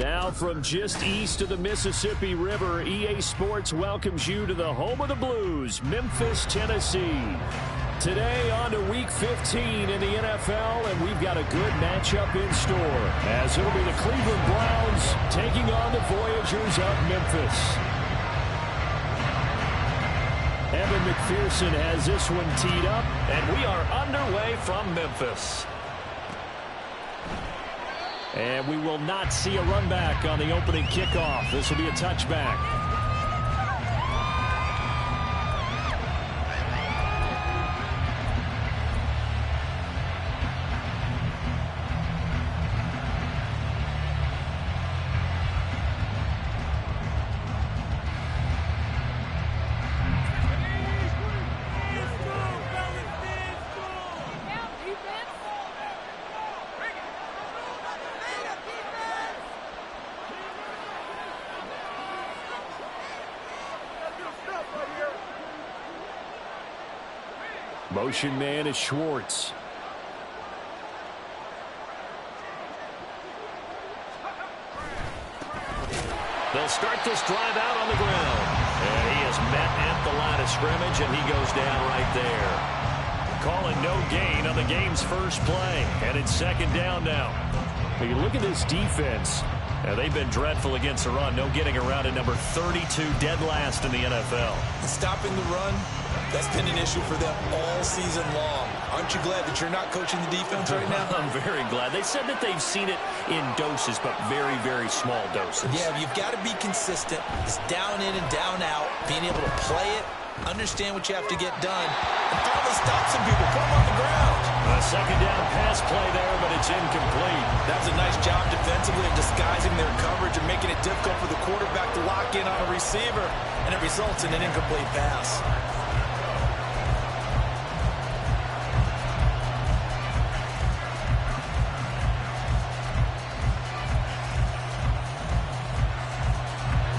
Now from just east of the Mississippi River, EA Sports welcomes you to the home of the Blues, Memphis, Tennessee. Today on to Week 15 in the NFL, and we've got a good matchup in store, as it'll be the Cleveland Browns taking on the Voyagers of Memphis. Evan McPherson has this one teed up, and we are underway from Memphis. And we will not see a run back on the opening kickoff. This will be a touchback. Motion man is Schwartz. They'll start this drive out on the ground. And he is met at the line of scrimmage, and he goes down right there. Calling no gain on the game's first play. And it's second down now. When you look at this defense, they've been dreadful against the run. No getting around at number 32, dead last in the NFL. Stopping the run, that's been an issue for them all season long. Aren't you glad that you're not coaching the defense right now? I'm very glad. They said that they've seen it in doses, but very, very small doses. Yeah, you've got to be consistent. It's down in and down out, being able to play it, understand what you have to get done, and finally stop some people, put them on the ground. A second down pass play there, but it's incomplete. That was a nice job defensively of disguising their coverage and making it difficult for the quarterback to lock in on a receiver, and it results in an incomplete pass.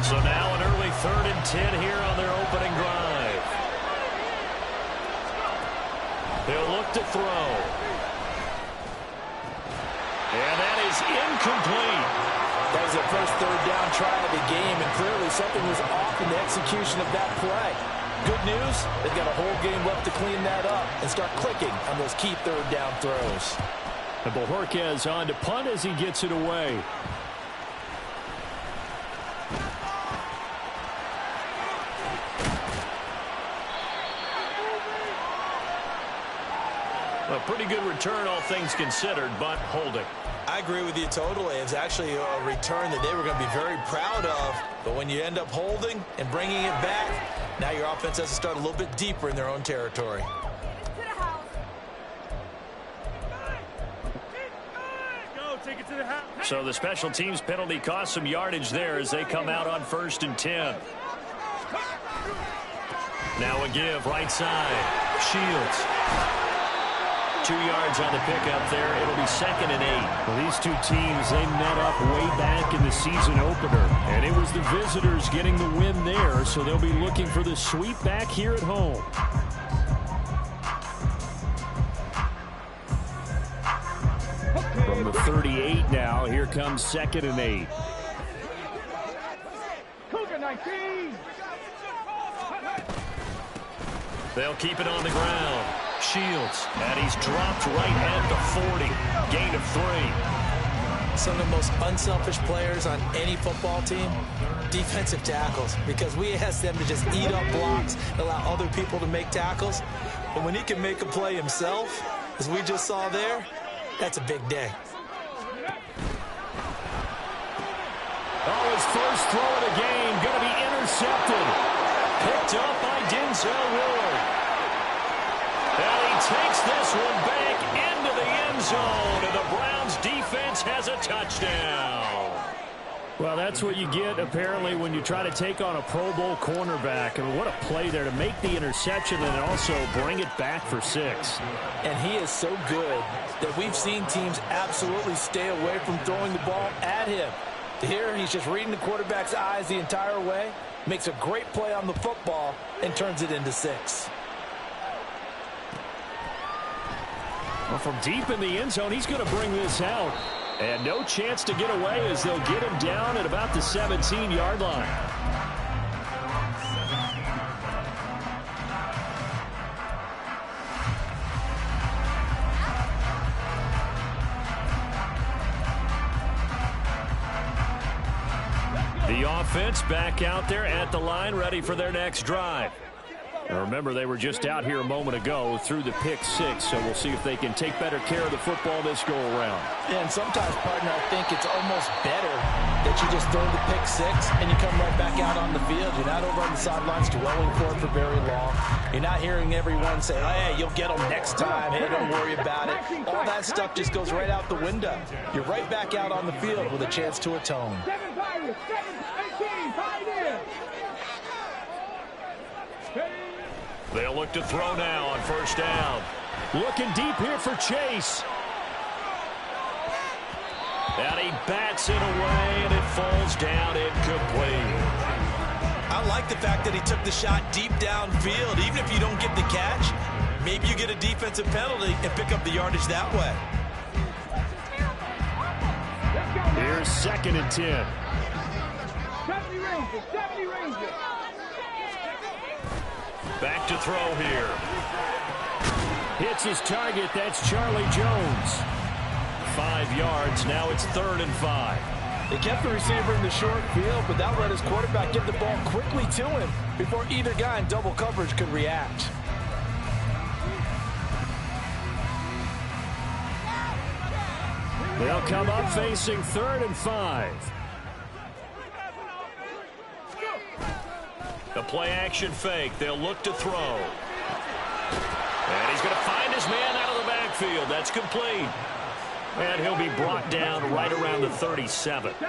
So now an early 3rd and 10 here on their opening drive. They'll look to throw. And that is incomplete. That was their first 3rd down try of the game, and clearly something was off in the execution of that play. Good news, they've got a whole game left to clean that up and start clicking on those key 3rd down throws. And Bojorquez on to punt as he gets it away. A pretty good return, all things considered, but holding. I agree with you totally. It's actually a return that they were going to be very proud of. But when you end up holding and bringing it back, now your offense has to start a little bit deeper in their own territory. So the special teams penalty cost some yardage there as they come out on 1st and 10. Now a give, right side. Shields. 2 yards on the pickup there. It'll be 2nd and 8. Well, these two teams, they met up way back in the season opener. And it was the visitors getting the win there, so they'll be looking for the sweep back here at home. From the 38 now, here comes 2nd and 8. They'll keep it on the ground. Shields, and he's dropped right at the 40. Gain of 3. Some of the most unselfish players on any football team, defensive tackles, because we ask them to just eat up blocks, allow other people to make tackles. But when he can make a play himself, as we just saw there, that's a big day. Oh, his first throw of the game going to be intercepted. Picked up by Denzel Ward. And he takes this one back into the end zone, and the Browns defense has a touchdown. Well, that's what you get, apparently, when you try to take on a Pro Bowl cornerback. I mean, what a play there to make the interception and also bring it back for 6. And he is so good that we've seen teams absolutely stay away from throwing the ball at him. Here, he's just reading the quarterback's eyes the entire way, makes a great play on the football, and turns it into 6. Well, from deep in the end zone, he's going to bring this out. And no chance to get away as they'll get him down at about the 17-yard line. The offense back out there at the line, ready for their next drive. Now remember, they were just out here a moment ago through the pick six, so we'll see if they can take better care of the football this go-around. Yeah, and sometimes, partner, I think it's almost better that you just throw the pick six and you come right back out on the field. You're not over on the sidelines dwelling for very long. You're not hearing everyone say, hey, you'll get them next time. Hey, don't worry about it. All that stuff just goes right out the window. You're right back out on the field with a chance to atone. They'll look to throw now on first down. Looking deep here for Chase. And he bats it away, and it falls down incomplete. I like the fact that he took the shot deep downfield. Even if you don't get the catch, maybe you get a defensive penalty and pick up the yardage that way. Here's 2nd and 10. 70 Rangers. Back to throw here. Hits his target. That's Charlie Jones. 5 yards. Now it's 3rd and 5. They kept the receiver in the short field, but that let his quarterback get the ball quickly to him before either guy in double coverage could react. They'll come up facing 3rd and 5. The play-action fake. They'll look to throw. And he's going to find his man out of the backfield. That's complete. And he'll be brought down right around the 37. 18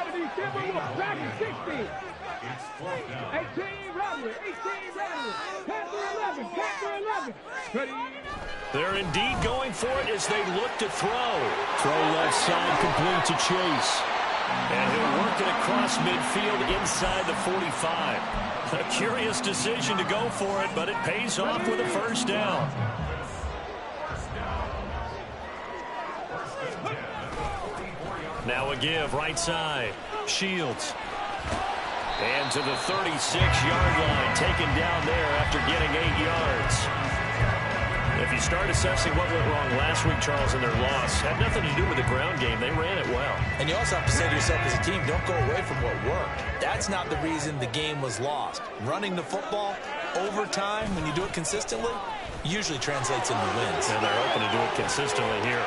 Rattler. 11. They're indeed going for it as they look to throw. Throw left side complete to Chase. And he'll work it across midfield inside the 45. A curious decision to go for it, but it pays off with a first down. Now a give right side. Shields. And to the 36-yard line, taken down there after getting 8 yards. If you start assessing what went wrong last week, Charles, in their loss, had nothing to do with the ground game. They ran it well. And you also have to say to yourself as a team, don't go away from what worked. That's not the reason the game was lost. Running the football over time, when you do it consistently, usually translates into wins. And they're open to do it consistently here.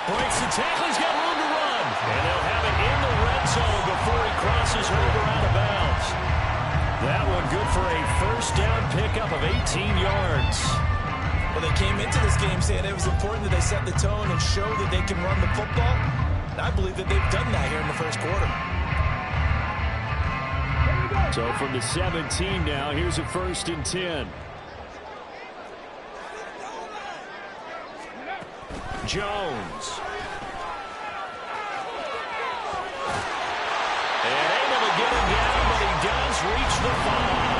Breaks the tackle. He's got room to run. And they'll have it in the red zone before he crosses over out of bounds. That one good for a first down pickup of 18 yards. Well, they came into this game saying it was important that they set the tone and show that they can run the football. And I believe that they've done that here in the first quarter. So from the 17 now, here's a 1st and 10. Jones. And able to get him down, but he does reach the 5.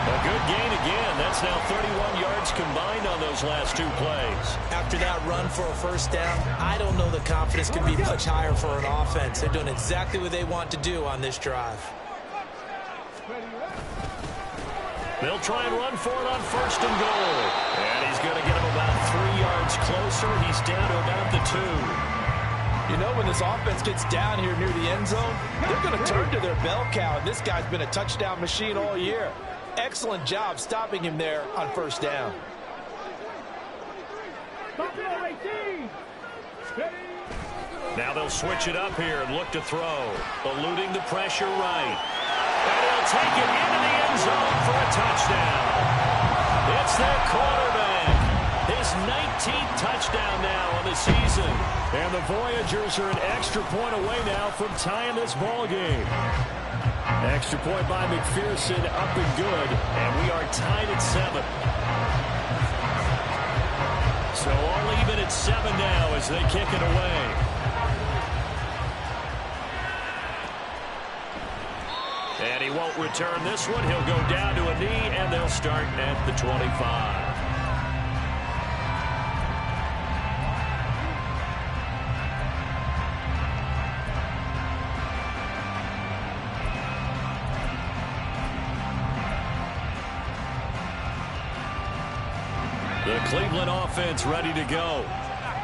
A good gain again. That's now 31 yards combined on those last 2 plays. After that run for a first down, I don't know the confidence can be much higher for an offense. They're doing exactly what they want to do on this drive. They'll try and run for it on 1st and goal. And he's going to get him about 3 yards closer. He's down to about the 2. You know, when this offense gets down here near the end zone, they're going to turn to their bell cow, and this guy's been a touchdown machine all year. Excellent job stopping him there on first down. Now they'll switch it up here and look to throw. Eluding the pressure right. And he'll take it into the end zone for a touchdown. It's their quarterback. His 19th touchdown now on the season. And the Voyagers are an extra point away now from tying this ball game. Extra point by McPherson, up and good. And we are tied at 7. So all even at 7 now as they kick it away. And he won't return this one. He'll go down to a knee, and they'll start at the 25. The Cleveland offense ready to go.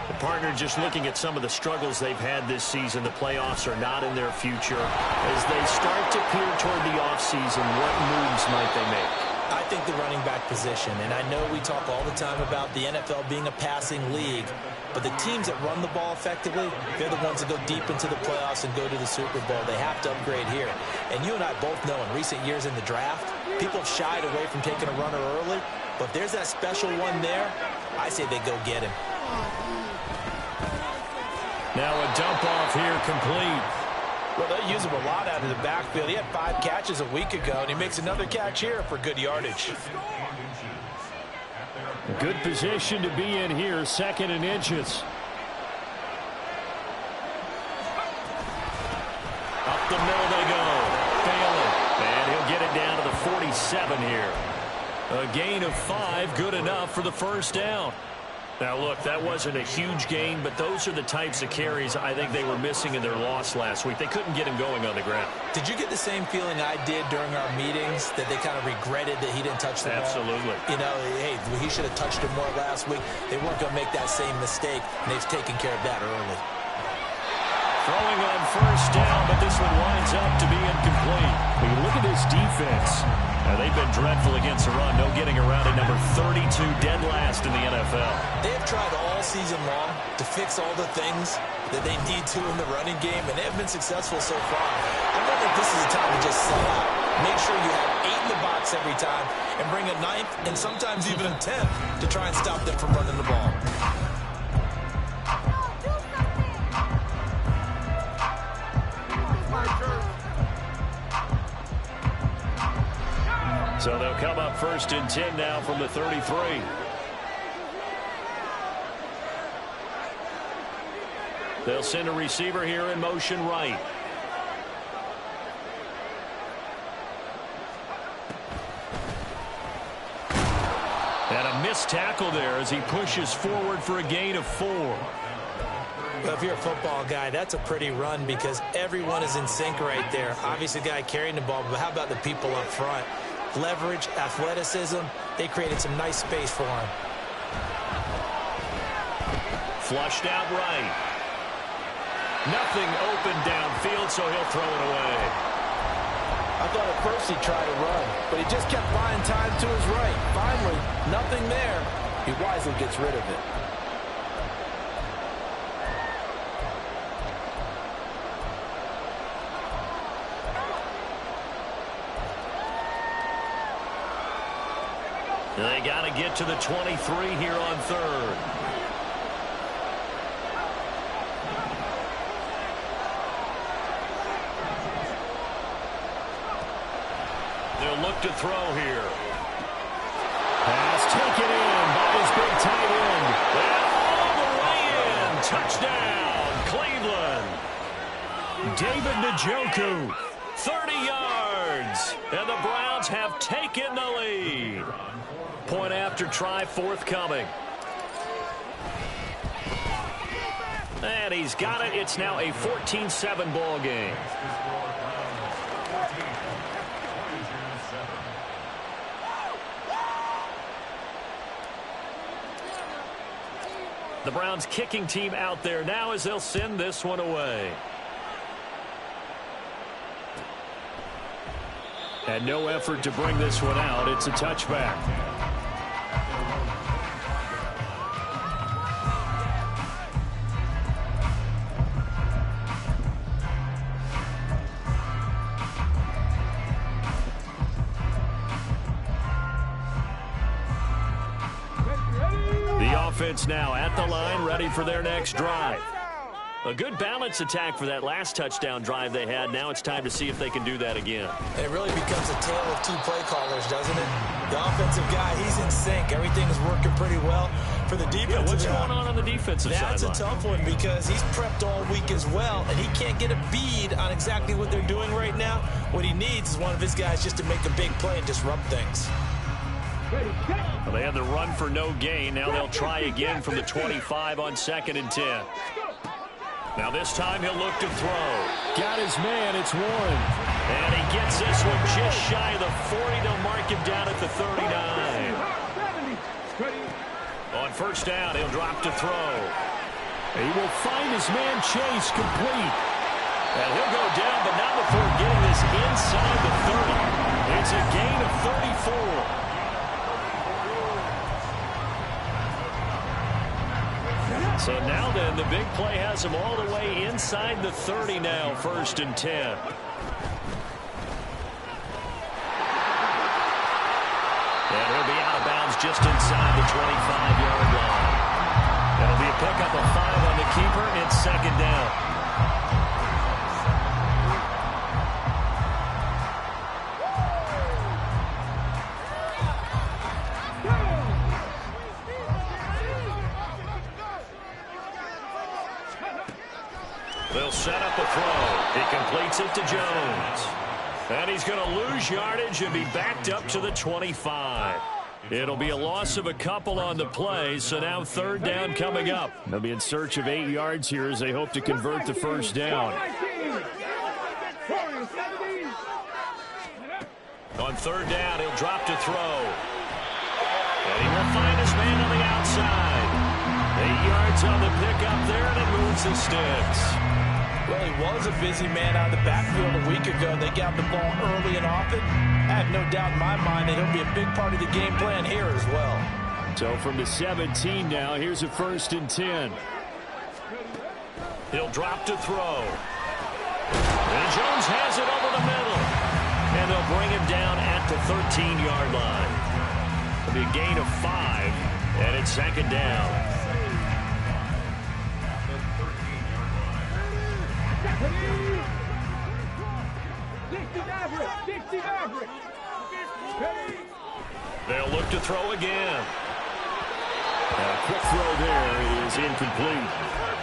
The partner just looking at some of the struggles they've had this season. The playoffs are not in their future. As they start to peer toward the offseason, what moves might they make? I think the running back position, and I know we talk all the time about the NFL being a passing league, but the teams that run the ball effectively, they're the ones that go deep into the playoffs and go to the Super Bowl. They have to upgrade here. And you and I both know in recent years in the draft, people have shied away from taking a runner early, but if there's that special one there, I say they go get him. Now a dump off here complete. Well, they use him a lot out of the backfield. He had 5 catches a week ago, and he makes another catch here for good yardage. Good position to be in here, 2nd and inches. Up the middle they go. Failing. And he'll get it down to the 47 here. A gain of 5, good enough for the first down. Now, look, that wasn't a huge gain, but those are the types of carries I think they were missing in their loss last week. They couldn't get him going on the ground. Did you get the same feeling I did during our meetings, that they kind of regretted that he didn't touch the ball? Absolutely. You know, hey, he should have touched it more last week. They weren't going to make that same mistake, and they've taken care of that early. Throwing on first down, but this one winds up to be incomplete. When you look at this defense, they've been dreadful against the run. No getting around at number 32, dead last in the NFL. They have tried all season long to fix all the things that they need to in the running game, and they have been successful so far. I wonder if this is a time to just sell out. Make sure you have 8 in the box every time and bring a 9th and sometimes even a 10th to try and stop them from running the ball. So they'll come up 1st and 10 now from the 33. They'll send a receiver here in motion right. And a missed tackle there as he pushes forward for a gain of 4. Well, if you're a football guy, that's a pretty run because everyone is in sync right there. Obviously, the guy carrying the ball, but how about the people up front? Leverage, athleticism, they created some nice space for him. Flushed out right. Nothing open downfield, so he'll throw it away. I thought at first he tried to run, but he just kept buying time to his right. Finally, nothing there. He wisely gets rid of it. They got to get to the 23 here on 3rd. They'll look to throw here. Pass taken in by his big tight end. And all the way in. Touchdown, Cleveland. David Njoku, 30 yards. And the Browns have taken the lead. Point after try forthcoming. And he's got it. It's now a 14-7 ball game. The Browns kicking team out there now as they'll send this one away. And no effort to bring this one out. It's a touchback. The offense now at the line, ready for their next drive. A good balance attack for that last touchdown drive they had. Now it's time to see if they can do that again. It really becomes a tale of 2 play callers, doesn't it? The offensive guy, he's in sync. Everything is working pretty well. For the defensive Yeah, what's guy, going on the defensive side? that's a tough one because he's prepped all week as well, and he can't get a bead on exactly what they're doing right now. What he needs is one of his guys just to make a big play and disrupt things. Well, they had the run for no gain. Now they'll try again from the 25 on 2nd and 10. Now this time he'll look to throw. Got his man. It's Warren. And he gets this one just shy of the 40. They'll mark him down at the 39. On first down, he'll drop to throw. He will find his man Chase complete. And he'll go down, but not before getting this inside the 30. It's a gain of 34. So now then, the big play has him all the way inside the 30 now, 1st and 10. And he'll be out of bounds just inside the 25-yard line. That'll be a pickup of 5 on the keeper. It's 2nd down. They'll set up the throw. He completes it to Jones. And he's going to lose yardage and be backed up to the 25. It'll be a loss of a couple on the play, so now 3rd down coming up. They'll be in search of 8 yards here as they hope to convert the 1st down. On 3rd down, he'll drop to throw. And he will find his man on the outside. 8 yards on the pickup there, and it moves the sticks. Well, he was a busy man out of the backfield a week ago. They got the ball early and often. I have no doubt in my mind that he'll be a big part of the game plan here as well. So from the 17 now, here's a 1st and 10. He'll drop to throw. And Jones has it over the middle. And they'll bring him down at the 13-yard line. It'll be a gain of 5, and it's 2nd down. They'll look to throw again. And a quick throw there is incomplete.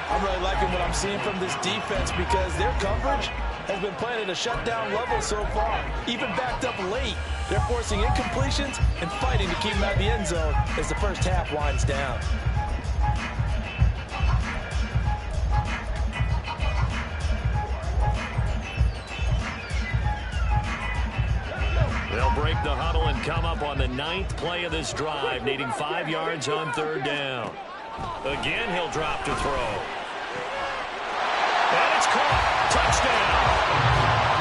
I'm really liking what I'm seeing from this defense because their coverage has been playing at a shutdown level so far. Even backed up late, they're forcing incompletions and fighting to keep them out of the end zone as the first half winds down. They'll break the huddle and come up on the 9th play of this drive, needing 5 yards on 3rd down. Again, he'll drop to throw. And it's caught. Touchdown.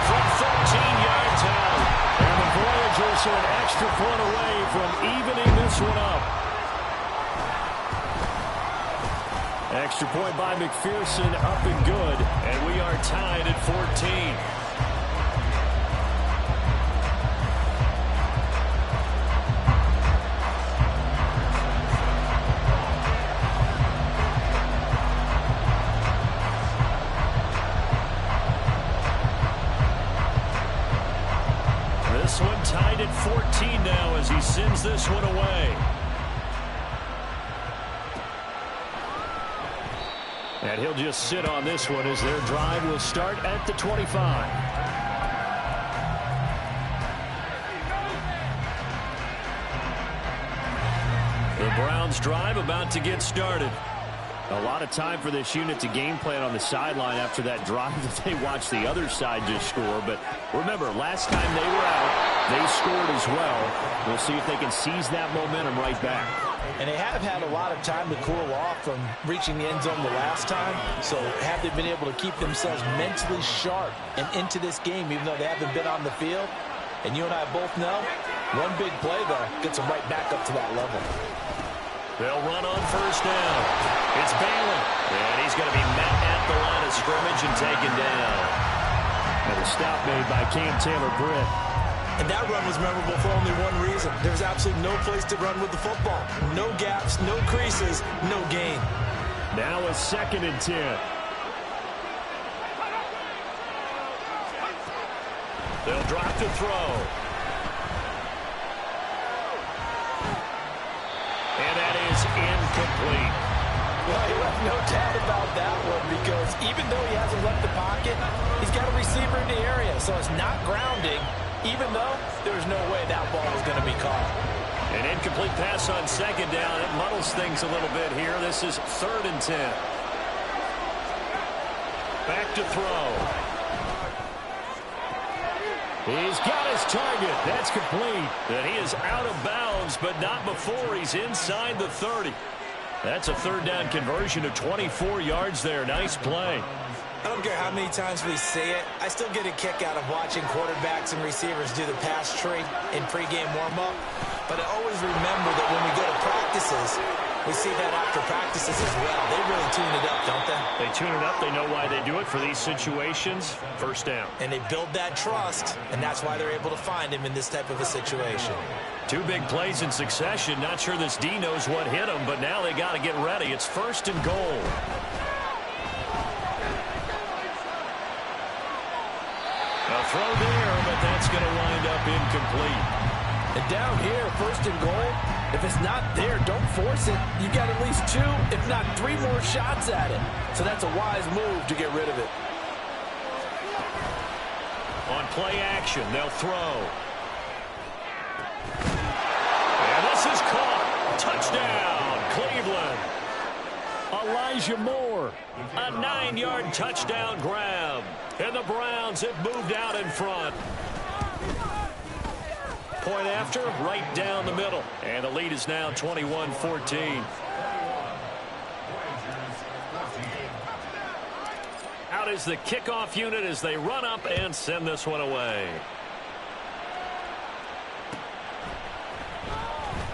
From 13 yards out. And the Voyagers are an extra point away from evening this one up. Extra point by McPherson, up and good. And we are tied at 14. This one tied at 14 now as he sends this one away. And he'll just sit on this one as their drive will start at the 25. The Browns drive about to get started. A lot of time for this unit to game plan on the sideline after that drive that they watched the other side just score. But remember, last time they were out, they scored as well. We'll see if they can seize that momentum right back. And they have had a lot of time to cool off from reaching the end zone the last time. So have they been able to keep themselves mentally sharp and into this game even though they haven't been on the field? And you and I both know, one big play, though, gets them right back up to that level. They'll run on first down. It's Bailey. And he's going to be met at the line of scrimmage and taken down. And a stop made by Cam Taylor-Britt. And that run was memorable for only one reason. There's absolutely no place to run with the football. No gaps, no creases, no gain. Now a 2nd and 10. They'll drop to throw. And that is incomplete. Well, you have no doubt about that one because even though he hasn't left the pocket, he's got a receiver in the area, so it's not grounding, even though there's no way that ball is going to be caught. An incomplete pass on 2nd down. It muddles things a little bit here. This is 3rd and 10. Back to throw. He's got his target. That's complete. And he is out of bounds, but not before he's inside the 30. That's a third down conversion of 24 yards there. Nice play. I don't care how many times we see it. I still get a kick out of watching quarterbacks and receivers do the pass tree in pregame warm-up. But I always remember that when we go to practices, we see that after practices as well. They really tune it up, don't they? They tune it up. They know why they do it for these situations. First down. And they build that trust, and that's why they're able to find him in this type of a situation. Two big plays in succession. Not sure this D knows what hit him, but now they got to get ready. It's first and goal. A throw there, but that's going to wind up incomplete. And down here, first and goal, if it's not there, don't force it. You've got at least 2, if not 3 more shots at it. So that's a wise move to get rid of it. On play action, they'll throw. And this is caught. Touchdown, Cleveland. Elijah Moore, a 9-yard touchdown grab. And the Browns have moved out in front. Point after, right down the middle. And the lead is now 21-14. Out is the kickoff unit as they run up and send this one away.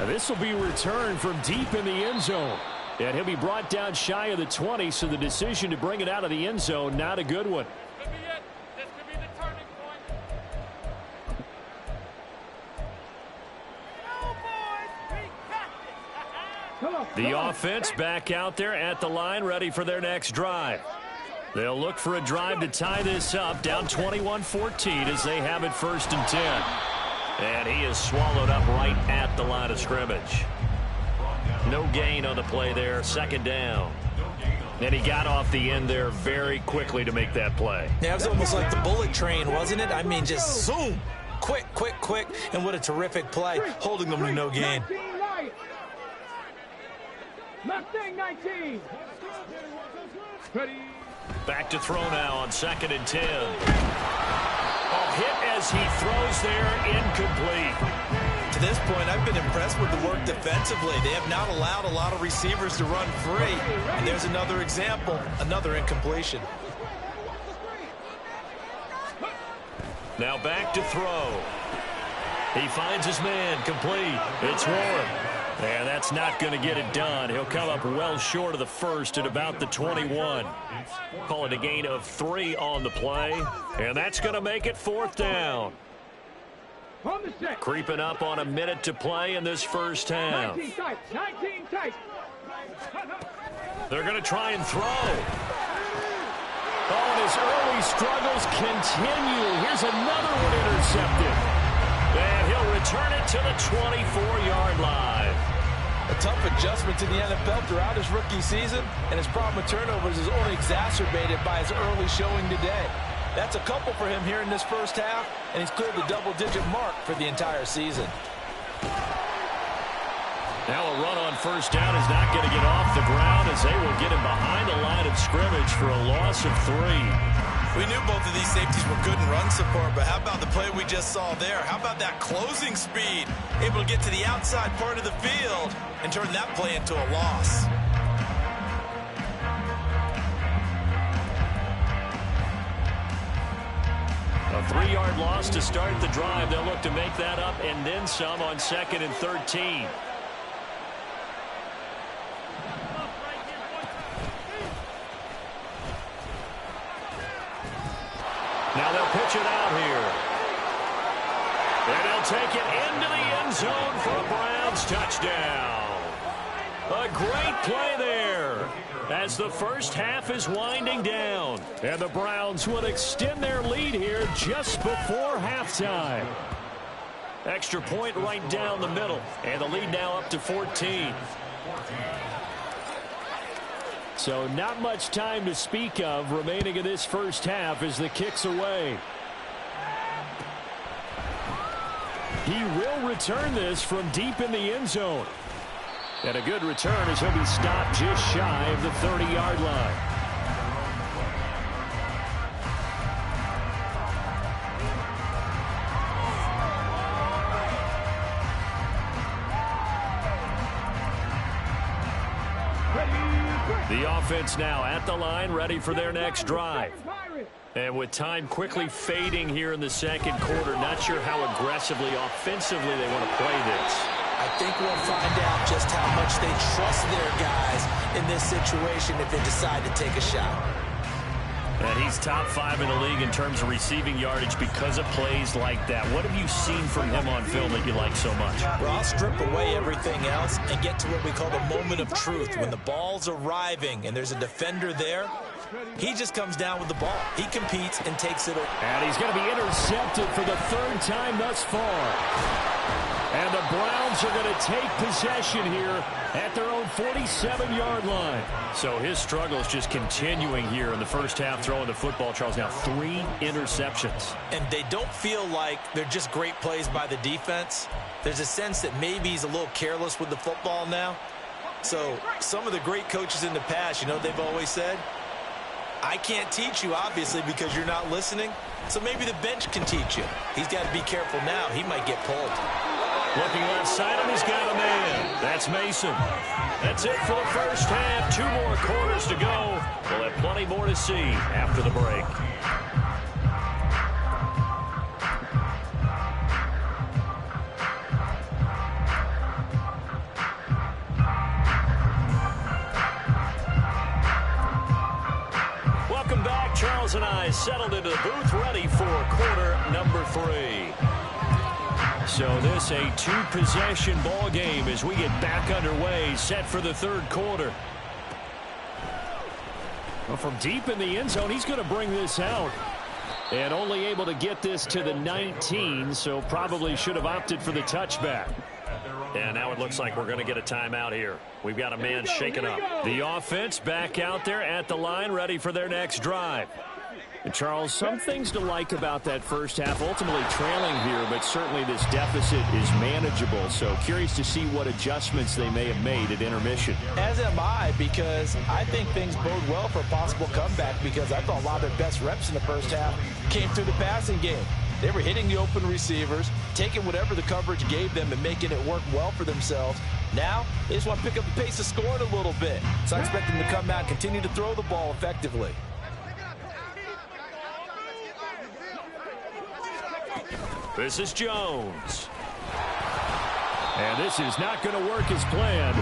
This will be returned from deep in the end zone. And he'll be brought down shy of the 20, so the decision to bring it out of the end zone, not a good one. This could be it. This could be the turning point. The offense back out there at the line, ready for their next drive. They'll look for a drive to tie this up, down 21-14 as they have it first and 10. And he is swallowed up right at the line of scrimmage. No gain on the play there, second down. And he got off the end there very quickly to make that play. Yeah, it was almost like the bullet train, wasn't it? I mean, just zoom. Quick, quick, quick. And what a terrific play, holding them to no gain. Mustang 19. Ready. Back to throw now on second and 10. A hit as he throws there, incomplete. To this point, I've been impressed with the work defensively. They have not allowed a lot of receivers to run free. And there's another example, another incompletion. Now back to throw. He finds his man, complete. It's Warren. And that's not going to get it done. He'll come up well short of the first at about the 21. Call it a gain of 3 on the play. And that's going to make it fourth down. Creeping up on a minute to play in this first half. 19 tight. They're going to try and throw. Oh, and his early struggles continue. Here's another one intercepted. And he'll return it to the 24-yard line. A tough adjustment to the NFL throughout his rookie season, and his problem with turnovers is only exacerbated by his early showing today. That's a couple for him here in this first half, and he's cleared the double-digit mark for the entire season. Now a run on first down is not going to get off the ground as they will get him behind the line of scrimmage for a loss of 3. We knew both of these safeties were good in run support, but how about the play we just saw there? How about that closing speed? Able to get to the outside part of the field and turn that play into a loss. A 3-yard loss to start the drive. They'll look to make that up and then some on second and 13. Now they'll pitch it out here. And they'll take it into the end zone for a Browns touchdown. A great play there as the first half is winding down. And the Browns will extend their lead here just before halftime. Extra point right down the middle. And the lead now up to 14. So not much time to speak of remaining in this first half as the kick's away. He will return this from deep in the end zone. And a good return as he'll be stopped just shy of the 30-yard line. The offense now at the line, ready for their next drive. And with time quickly fading here in the second quarter, not sure how aggressively, offensively they want to play this. I think we'll find out just how much they trust their guys in this situation if they decide to take a shot. And he's top 5 in the league in terms of receiving yardage because of plays like that. What have you seen from him on film that you like so much? Well, I'll strip away everything else and get to what we call the moment of truth. When the ball's arriving and there's a defender there, he just comes down with the ball. He competes and takes it away. And he's going to be intercepted for the 3rd time thus far. And the Browns are going to take possession here at their own 47-yard line. So his struggle is just continuing here in the first half, throwing the football. Charles, now 3 interceptions. And they don't feel like they're just great plays by the defense. There's a sense that maybe he's a little careless with the football now. So some of the great coaches in the past, you know, they've always said, I can't teach you, obviously, because you're not listening. So maybe the bench can teach you. He's got to be careful now. He might get pulled. Looking left side, and he's got a man. That's Mason. That's it for the first half. 2 more quarters to go. We'll have plenty more to see after the break. Welcome back. Charles and I settled into the booth, ready for quarter number 3. So this a 2-possession ball game as we get back underway, set for the 3rd quarter. Well, from deep in the end zone, he's going to bring this out. And only able to get this to the 19, so probably should have opted for the touchback. And now it looks like we're going to get a timeout here. We've got a man shaken up. The offense back out there at the line, ready for their next drive. And Charles, some things to like about that first half, ultimately trailing here, but certainly this deficit is manageable. So curious to see what adjustments they may have made at intermission. As am I, because I think things bode well for a possible comeback, because I thought a lot of their best reps in the first half came through the passing game. They were hitting the open receivers, taking whatever the coverage gave them and making it work well for themselves. Now, they just want to pick up the pace of scoring a little bit. So I expect them to come out and continue to throw the ball effectively. This is Jones. And this is not going to work as planned.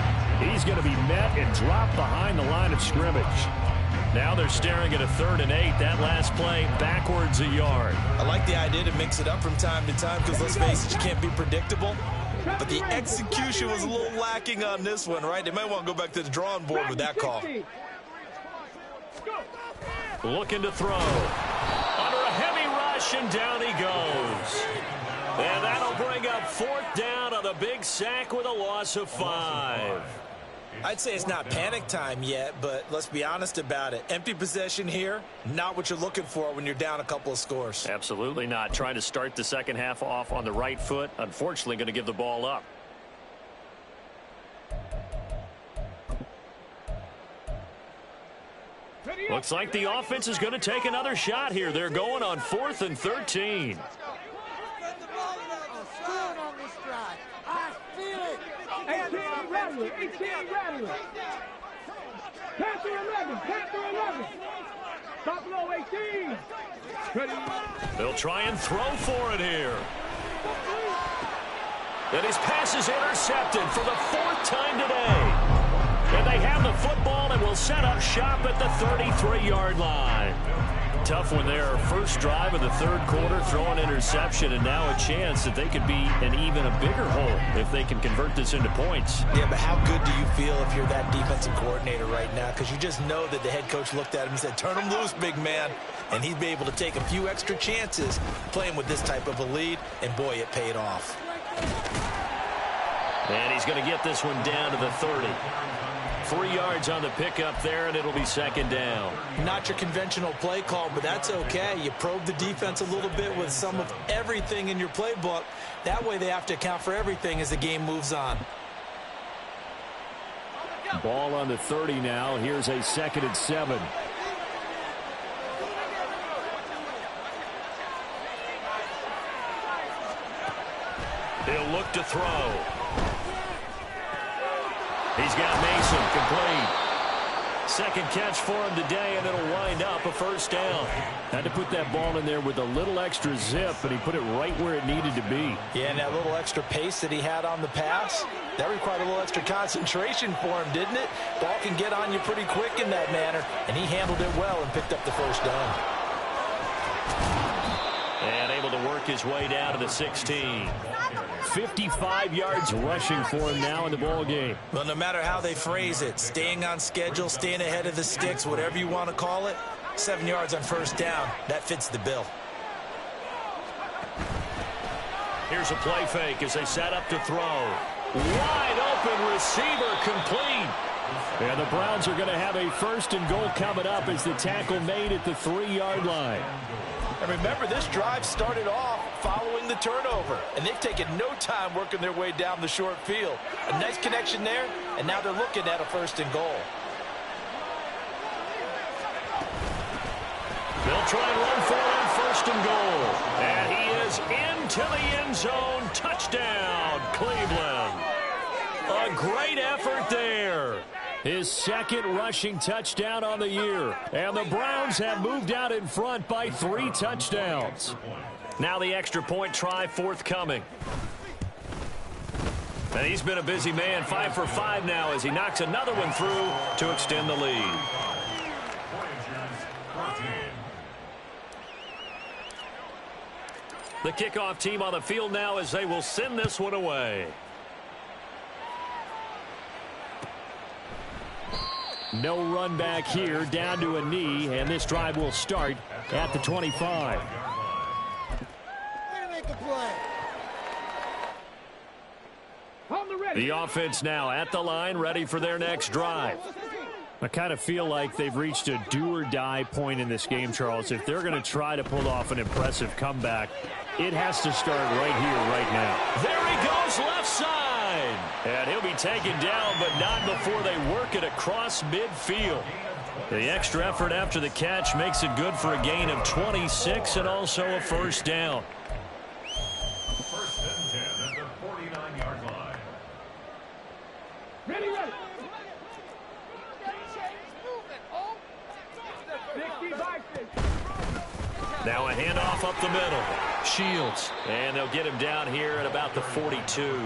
He's going to be met and dropped behind the line of scrimmage. Now they're staring at a 3rd and 8. That last play backwards a yard. I like the idea to mix it up from time to time because, let's face it, you can't be predictable. But the execution was a little lacking on this one, right? They might want to go back to the drawing board with that call. Looking to throw. Under a heavy rush, and down he goes. And that'll bring up 4th down on the big sack with a loss of 5. I'd say it's not panic time yet, but let's be honest about it. Empty possession here, not what you're looking for when you're down a couple of scores. Absolutely not. Trying to start the second half off on the right foot. Unfortunately, going to give the ball up. Looks like the offense is going to take another shot here. They're going on 4th and 13. Rattler, 18 Rattler. Panther 11, Panther 11. Buffalo 18. Ready. They'll try and throw for it here. And his pass is intercepted for the 4th time today. And they have the football and will set up shop at the 33-yard line. Tough one there. First drive of the 3rd quarter, throw an interception, and now a chance that they could be in even a bigger hole if they can convert this into points. Yeah, but how good do you feel if you're that defensive coordinator right now? Because you just know that the head coach looked at him and said, turn him loose, big man. And he'd be able to take a few extra chances playing with this type of a lead, and boy, it paid off. And he's going to get this one down to the 30. 3 yards on the pickup there, and it'll be 2nd down. Not your conventional play call, but that's okay. You probe the defense a little bit with some of everything in your playbook. That way they have to account for everything as the game moves on. Ball on the 30 now. Here's a 2nd and 7. He'll look to throw. He's got Mason complete. Second catch for him today, and it'll wind up a first down. Had to put that ball in there with a little extra zip, but he put it right where it needed to be. Yeah, and that little extra pace that he had on the pass, that required a little extra concentration for him, didn't it? Ball can get on you pretty quick in that manner, and he handled it well and picked up the first down. And able to work his way down to the 16. 55 yards rushing for him now in the ball game. Well, no matter how they phrase it, staying on schedule, staying ahead of the sticks, whatever you want to call it, 7 yards on first down, that fits the bill. Here's a play fake as they set up to throw. Wide open receiver complete. And the Browns are going to have a first and goal coming up as the tackle made at the 3-yard line. And remember, this drive started off following the turnover, and they've taken no time working their way down the short field. A nice connection there, and now they're looking at a first and goal. They'll try and run for it on first and goal. And he is into the end zone. Touchdown, Cleveland. A great effort there. His second rushing touchdown on the year. And the Browns have moved out in front by 3 touchdowns. Now the extra point try forthcoming. And he's been a busy man, 5 for 5 now as he knocks another one through to extend the lead. The kickoff team on the field now as they will send this one away. No run back here, down to a knee, and this drive will start at the 25. The offense now at the line, ready for their next drive. I kind of feel like they've reached a do-or-die point in this game, Charles. If they're going to try to pull off an impressive comeback, it has to start right here, right now. There he goes, left side. And he'll be taken down, but not before they work it across midfield. The extra effort after the catch makes it good for a gain of 26 and also a first down. First and 10 at the 49-yard line. Ready, ready. 60 by 60. Now a handoff up the middle. Shields. And they'll get him down here at about the 42.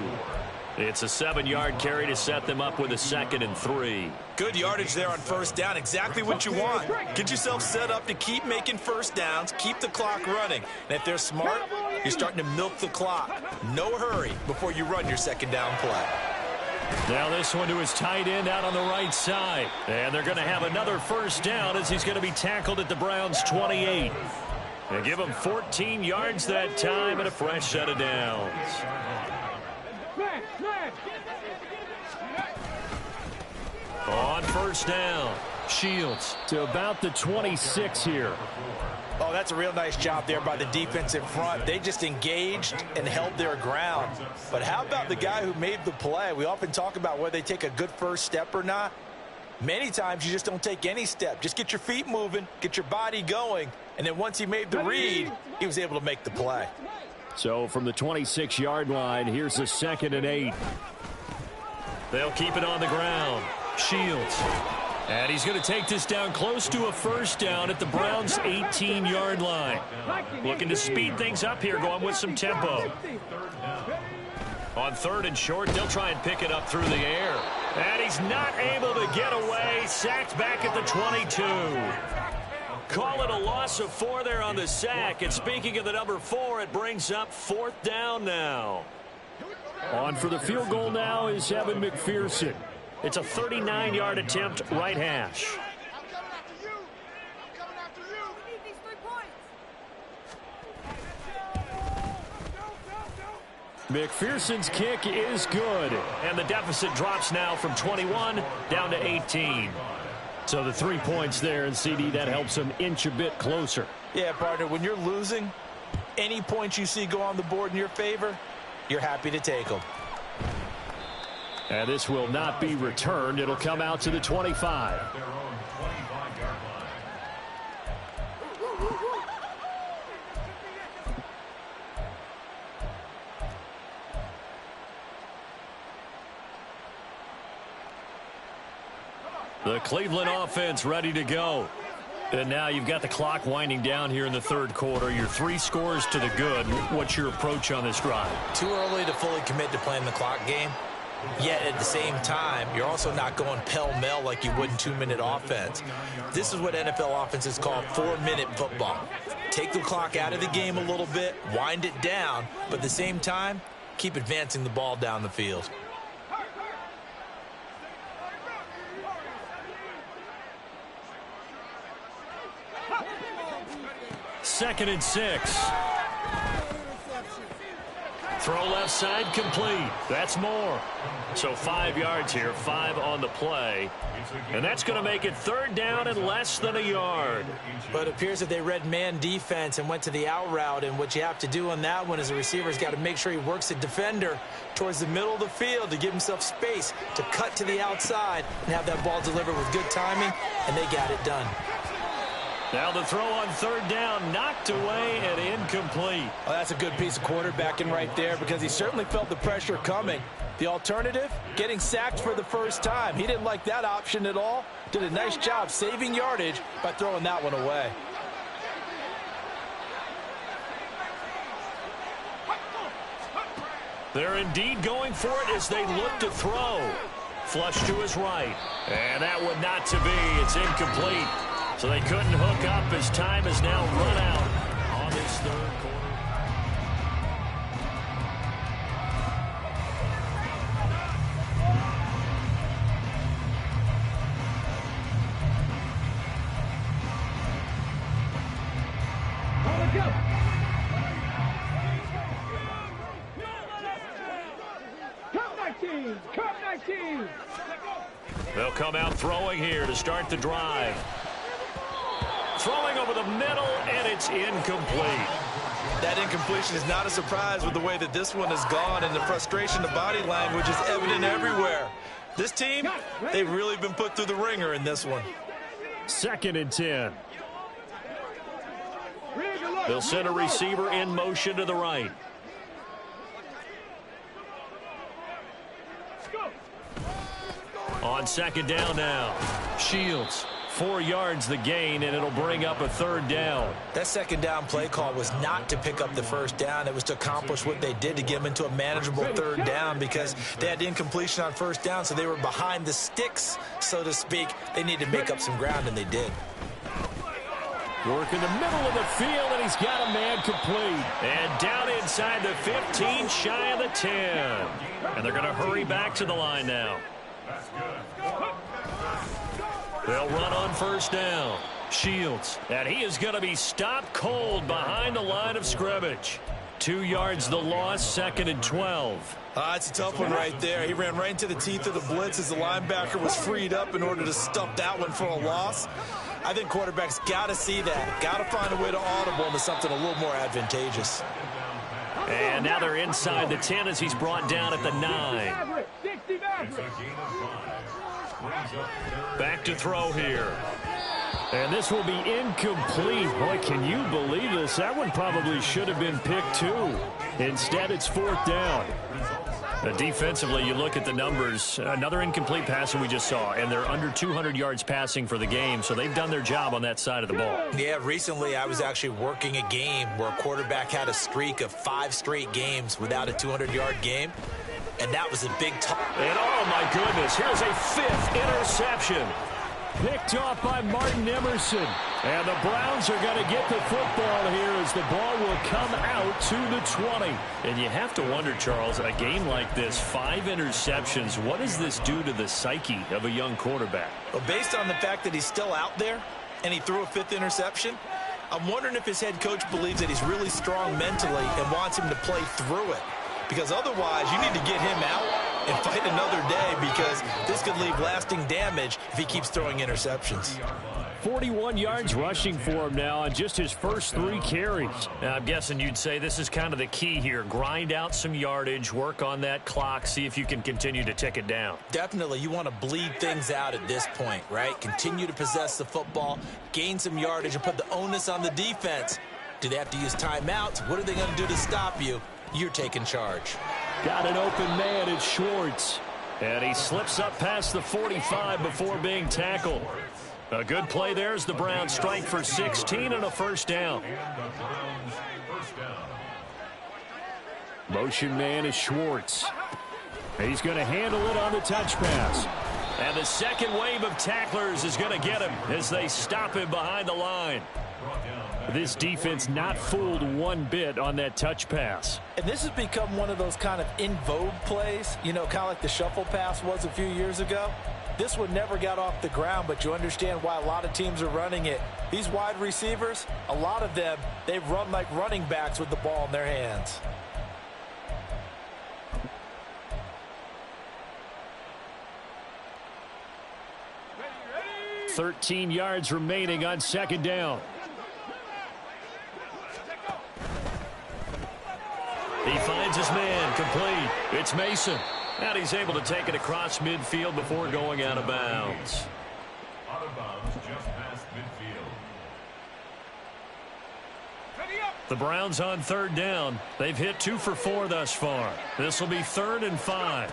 It's a 7-yard carry to set them up with a 2nd and 3. Good yardage there on first down. Exactly what you want. Get yourself set up to keep making first downs, keep the clock running. And if they're smart, you're starting to milk the clock. No hurry before you run your second down play. Now this one to his tight end out on the right side. And they're going to have another first down as he's going to be tackled at the Browns' 28. And give him 14 yards that time and a fresh set of downs. On first down, Shields to about the 26 here. Oh, that's a real nice job there by the defensive front. They just engaged and held their ground. But how about the guy who made the play? We often talk about whether they take a good first step or not. Many times you just don't take any step. Just get your feet moving, get your body going, and then once he made the read, he was able to make the play. So from the 26-yard line, here's a 2nd and 8. They'll keep it on the ground. Shields. And he's going to take this down close to a first down at the Browns' 18-yard line. Looking to speed things up here, going with some tempo. On 3rd and short, they'll try and pick it up through the air. And he's not able to get away. Sacked back at the 22. Call it a loss of 4 there on the sack. And speaking of the number 4, it brings up 4th down now. On for the field goal now is Evan McPherson. It's a 39-yard attempt, right hash. McPherson's kick is good. And the deficit drops now from 21 down to 18. So the 3 points there, and CD, that helps them inch a bit closer. Yeah, partner, when you're losing, any points you see go on the board in your favor, you're happy to take them. And this will not be returned. It'll come out to the 25. The Cleveland offense ready to go. And now you've got the clock winding down here in the third quarter. Your 3 scores to the good. What's your approach on this drive? Too early to fully commit to playing the clock game. Yet at the same time, you're also not going pell-mell like you would in 2-minute offense. This is what NFL offenses call 4-minute football. Take the clock out of the game a little bit, wind it down, but at the same time, keep advancing the ball down the field. Second and 6. Throw left side complete. That's more. So 5 yards here, 5 on the play. And that's going to make it third down and less than a yard. But it appears that they read man defense and went to the out route. And what you have to do on that one is the receiver's got to make sure he works the defender towards the middle of the field to give himself space to cut to the outside and have that ball delivered with good timing, and they got it done. Now the throw on third down, knocked away and incomplete. Well, that's a good piece of quarterbacking right there because he certainly felt the pressure coming. The alternative, getting sacked for the first time. He didn't like that option at all. Did a nice job saving yardage by throwing that one away. They're indeed going for it as they look to throw. Flush to his right. And that one not to be. It's incomplete. So they couldn't hook up as time has now run out on this third quarter. Come 19! They'll come out throwing here to start the drive. Throwing over the middle, and it's incomplete. That incompletion is not a surprise with the way that this one has gone, and the frustration, the body language is evident everywhere. This team, they've really been put through the ringer in this one. Second and 10. They'll send a receiver in motion to the right. On second down now. Shields. 4 yards the gain, and it'll bring up a third down. That second down play call was not to pick up the first down. It was to accomplish what they did to get them into a manageable third down because they had incompletion on first down, so they were behind the sticks, so to speak. They needed to make up some ground, and they did. Work in the middle of the field, and he's got a man complete. And down inside the 15, shy of the 10. And they're going to hurry back to the line now. They'll run on first down. Shields. And he is going to be stopped cold behind the line of scrimmage. 2 yards the loss, second and 12. It's a tough one right there. He ran right into the teeth of the blitz as the linebacker was freed up in order to stuff that one for a loss. I think quarterbacks got to see that. Got to find a way to audible into something a little more advantageous. And now they're inside the 10 as he's brought down at the 9. Back to throw here. And this will be incomplete. Boy, can you believe this? That one probably should have been picked too. Instead, it's fourth down. Defensively, you look at the numbers. Another incomplete pass that we just saw, and they're under 200 yards passing for the game, so they've done their job on that side of the ball. Yeah, recently I was actually working a game where a quarterback had a streak of 5 straight games without a 200-yard game, and that was a big top. And oh my goodness, here's a 5th interception. Picked off by Martin Emerson. And the Browns are going to get the football here as the ball will come out to the 20. And you have to wonder, Charles, a game like this, 5 interceptions, what does this do to the psyche of a young quarterback? Well, based on the fact that he's still out there and he threw a 5th interception, I'm wondering if his head coach believes that he's really strong mentally and wants him to play through it. Because otherwise, you need to get him out and fight another day because this could leave lasting damage if he keeps throwing interceptions. 41 yards rushing for him now on just his first 3 carries. Now, I'm guessing you'd say this is kind of the key here. Grind out some yardage, work on that clock, see if you can continue to tick it down. Definitely, you want to bleed things out at this point, right? Continue to possess the football, gain some yardage, and put the onus on the defense. Do they have to use timeouts? What are they going to do to stop you? You're taking charge. Got an open man. It's Schwartz. And he slips up past the 45 before being tackled. A good play there as the Browns strike for 16 and a first down. Motion man is Schwartz. He's going to handle it on the touch pass. And the second wave of tacklers is going to get him as they stop him behind the line. This defense not fooled one bit on that touch pass. And this has become one of those kind of in vogue plays, you know, kind of like the shuffle pass was a few years ago. This one never got off the ground, but you understand why a lot of teams are running it. These wide receivers, a lot of them, they run like running backs with the ball in their hands. Ready? 13 yards remaining on second down. He finds his man, complete. It's Mason. And he's able to take it across midfield before going out of bounds. Out of bounds just past midfield. The Browns on third down. They've hit 2 for 4 thus far. This will be 3rd and 5.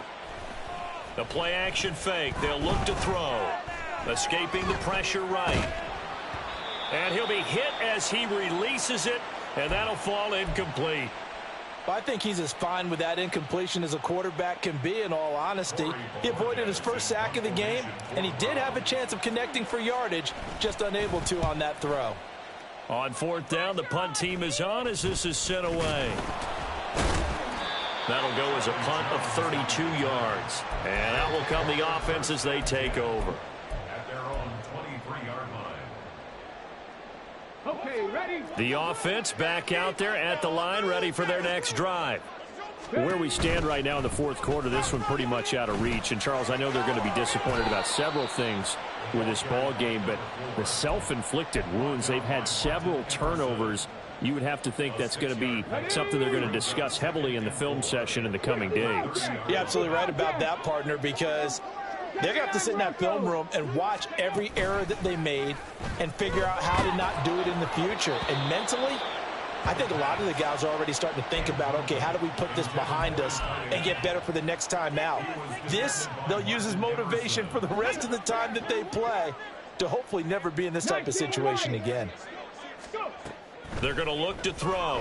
The play action fake. They'll look to throw. Escaping the pressure right. And he'll be hit as he releases it. And that'll fall incomplete. Well, I think he's as fine with that incompletion as a quarterback can be, in all honesty. He avoided his first sack of the game, and he did have a chance of connecting for yardage, just unable to on that throw. On fourth down, the punt team is on as this is sent away. That'll go as a punt of 32 yards. And out will come the offense as they take over. At their own 23-yard line. Okay, ready? The offense back out there at the line, ready for their next drive. Where we stand right now in the fourth quarter, this one pretty much out of reach. And, Charles, I know they're going to be disappointed about several things with this ball game, but the self-inflicted wounds, they've had several turnovers. You would have to think that's going to be something they're going to discuss heavily in the film session in the coming days. You're absolutely right about that, partner, because they're going to have to sit in that film room and watch every error that they made and figure out how to not do it in the future. And mentally, I think a lot of the guys are already starting to think about, okay, how do we put this behind us and get better for the next time out? This, they'll use as motivation for the rest of the time that they play to hopefully never be in this type of situation again. They're going to look to throw.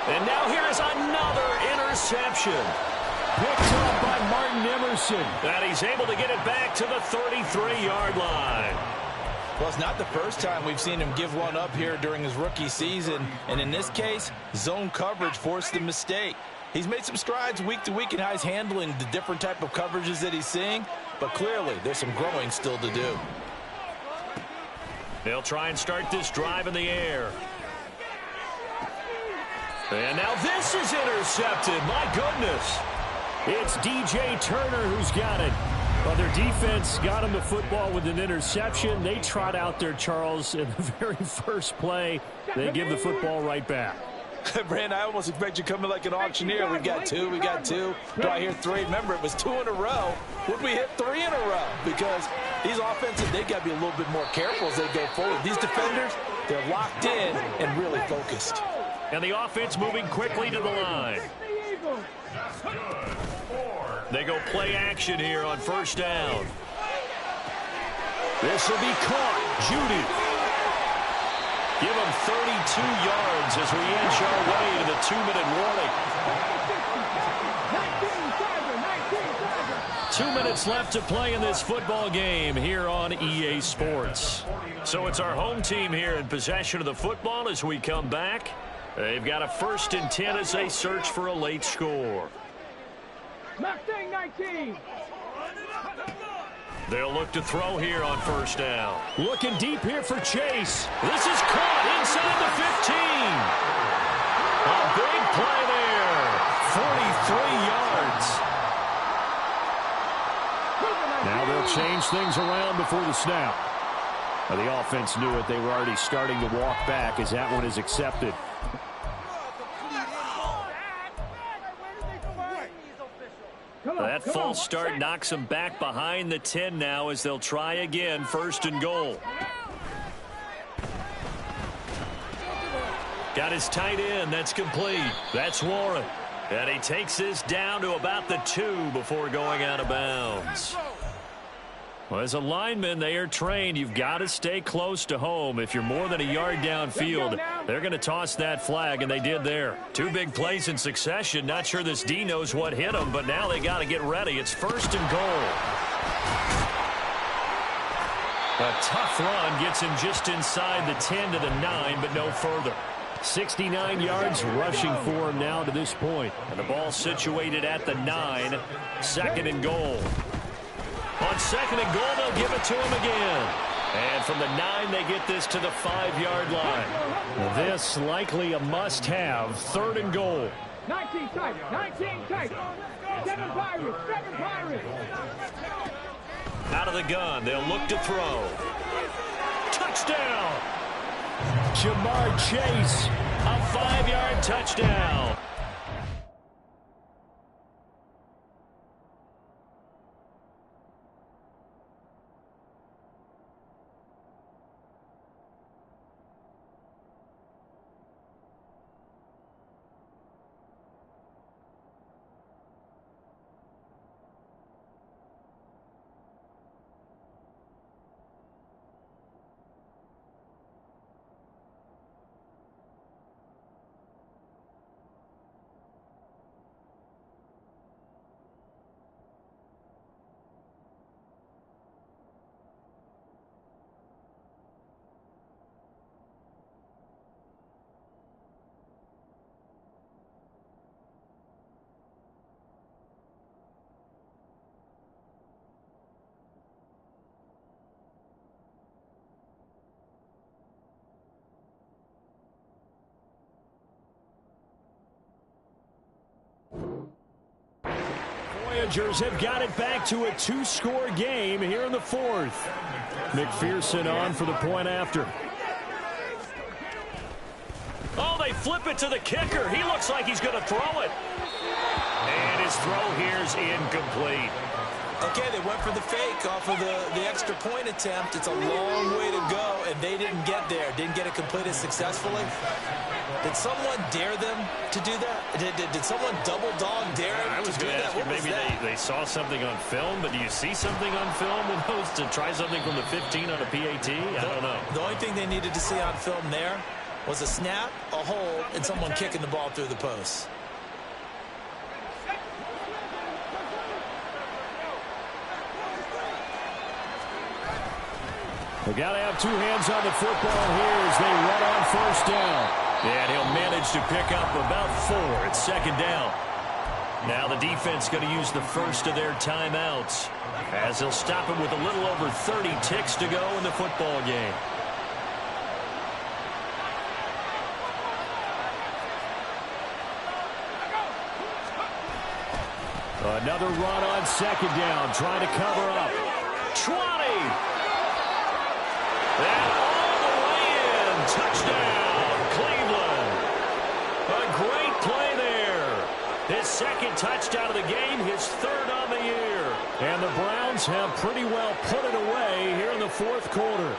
And now here's another interception. Picked up by Martin Emerson. And he's able to get it back to the 33-yard line. Well, it's not the first time we've seen him give one up here during his rookie season. And in this case, zone coverage forced the mistake. He's made some strides week to week in how he's handling the different type of coverages that he's seeing. But clearly, there's some growing still to do. They'll try and start this drive in the air. And now this is intercepted. My goodness. It's DJ Turner who's got it. Well, their defense got him the football with an interception. They trot out there, Charles, in the very first play. They give the football right back. Brand, I almost expect you to come in like an auctioneer. We got two. Do I hear three? Remember, it was 2 in a row. Would we hit 3 in a row? Because these offensive, they got to be a little bit more careful as they go forward. These defenders, they're locked in and really focused. And the offense moving quickly to the line. They go play action here on first down. This will be caught. Judy. Give him 32 yards as we inch our way to the 2-minute warning. 2 minutes left to play in this football game here on EA Sports. So it's our home team here in possession of the football as we come back. They've got a 1st and 10 as they search for a late score. Mustang 19. They'll look to throw here on first down. Looking deep here for Chase. This is caught inside the 15. A big play there. 43 yards. Now they'll change things around before the snap. Now the offense knew it. They were already starting to walk back as that one is accepted. That false start knocks them back behind the 10 now as they'll try again, 1st and goal. Got his tight end. That's complete. That's Warren. And he takes this down to about the 2 before going out of bounds. Well, as a lineman, they are trained. You've got to stay close to home. If you're more than a yard downfield, they're going to toss that flag, and they did there. 2 big plays in succession. Not sure this D knows what hit him, but now they got to get ready. It's 1st and goal. A tough run gets him just inside the 10 to the 9, but no further. 69 yards rushing for him now to this point. And the ball situated at the 9, 2nd and goal. On 2nd and goal, they'll give it to him again. And from the 9, they get this to the 5-yard line. This likely a must-have. 3rd and goal. 19 tight, 19 tight. 7 Pirates, 7 Pirates. Out of the gun, they'll look to throw. Touchdown! Jamar Chase, a 5-yard touchdown. Voyagers have got it back to a 2-score game here in the 4th. McPherson on for the point after. Oh, they flip it to the kicker. He looks like he's going to throw it. And his throw here is incomplete. Okay, they went for the fake off of the extra point attempt. It's a long way to go, and they didn't get there. Didn't get it completed successfully. Did someone dare them to do that? Did someone double dog dare them to do that? What maybe they saw something on film, but do you see something on film with those to try something from the 15 on a PAT? I don't know. The only thing they needed to see on film there was a snap, a hold, and someone kicking the ball through the post. They got to have 2 hands on the football here as they run on 1st down. And he'll manage to pick up about 4. It's 2nd down. Now the defense going to use the first of their timeouts as they'll stop him with a little over 30 ticks to go in the football game. Another run on 2nd down, trying to cover up. 20! And all the way in. Touchdown, Cleveland. A great play there. His 2nd touchdown of the game, his 3rd on the year. And the Browns have pretty well put it away here in the 4th quarter.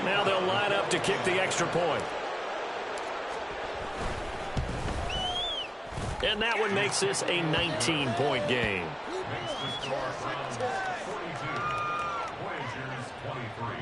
Now they'll line up to kick the extra point. And that one makes this a 19-point game. Next to our Browns, 42, Voyagers 23.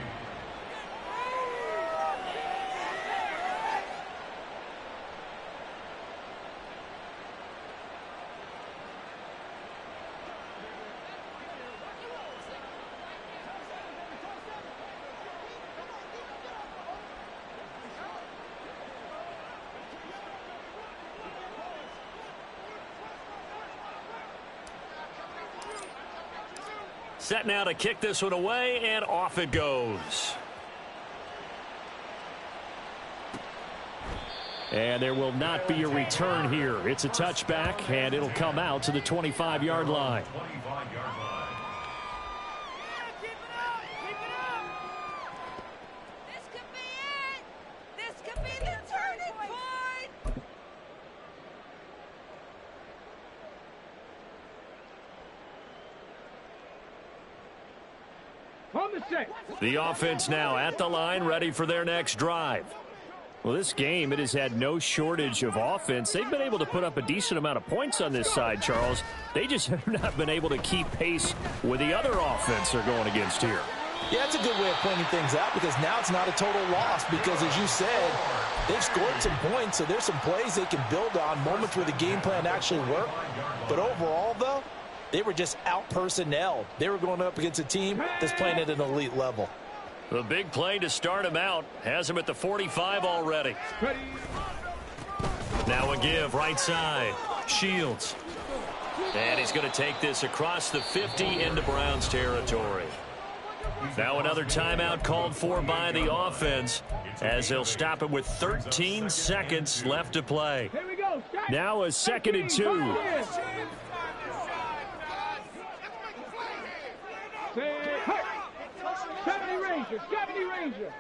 Set now to kick this one away, and off it goes. And there will not be a return here. It's a touchback, and it'll come out to the 25-yard line. 25-yard line. On the set. The offense now at the line, ready for their next drive. Well, this game, it has had no shortage of offense. They've been able to put up a decent amount of points on this side, Charles. They just have not been able to keep pace with the other offense they're going against here. Yeah, that's a good way of pointing things out because now it's not a total loss because, as you said, they've scored some points, so there's some plays they can build on, moments where the game plan actually worked. But overall, though, they were just out-personnelled. They were going up against a team that's playing at an elite level. The big play to start him out has him at the 45 already. Now a give right side. Shields. And he's going to take this across the 50 into Browns territory. Now another timeout called for by the offense as they'll stop it with 13 seconds left to play. Now a 2nd and 2. 70 Ranger, 70 Ranger.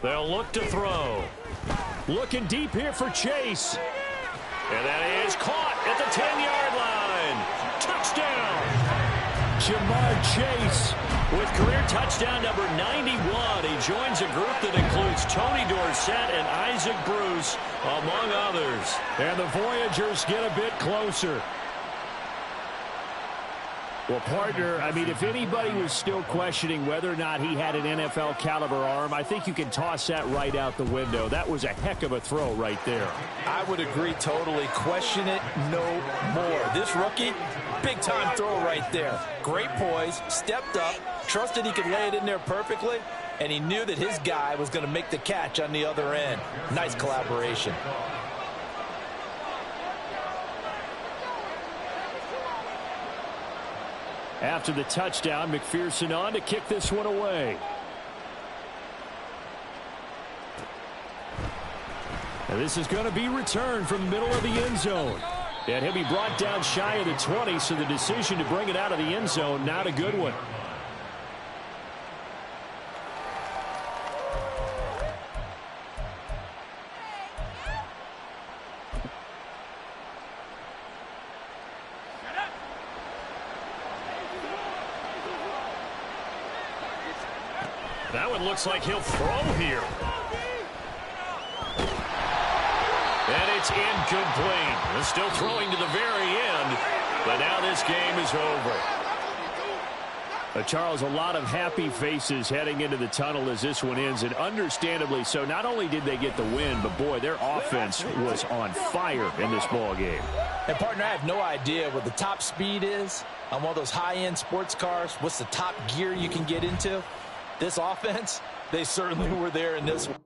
They'll look to throw. Looking deep here for Chase. And that is caught at the 10-yard line. Touchdown. Jamar Chase with career touchdown number 91. He joins a group that includes Tony Dorsett and Isaac Bruce, among others. And the Voyagers get a bit closer. Well, partner, I mean, if anybody was still questioning whether or not he had an NFL caliber arm, I think you can toss that right out the window. That was a heck of a throw right there. I would agree totally. Question it no more. This rookie, big-time throw right there. Great poise, stepped up, trusted he could lay it in there perfectly, and he knew that his guy was going to make the catch on the other end. Nice collaboration. After the touchdown, McPherson on to kick this one away. And this is going to be returned from the middle of the end zone. And he'll be brought down shy of the 20, so the decision to bring it out of the end zone, not a good one. That one looks like he'll throw here. And it's incomplete. They're still throwing to the very end, but now this game is over. Charles, a lot of happy faces heading into the tunnel as this one ends, and understandably so. Not only did they get the win, but boy, their offense was on fire in this ball game. And partner, I have no idea what the top speed is on one of those high-end sports cars. What's the top gear you can get into? This offense, they certainly were there in this one.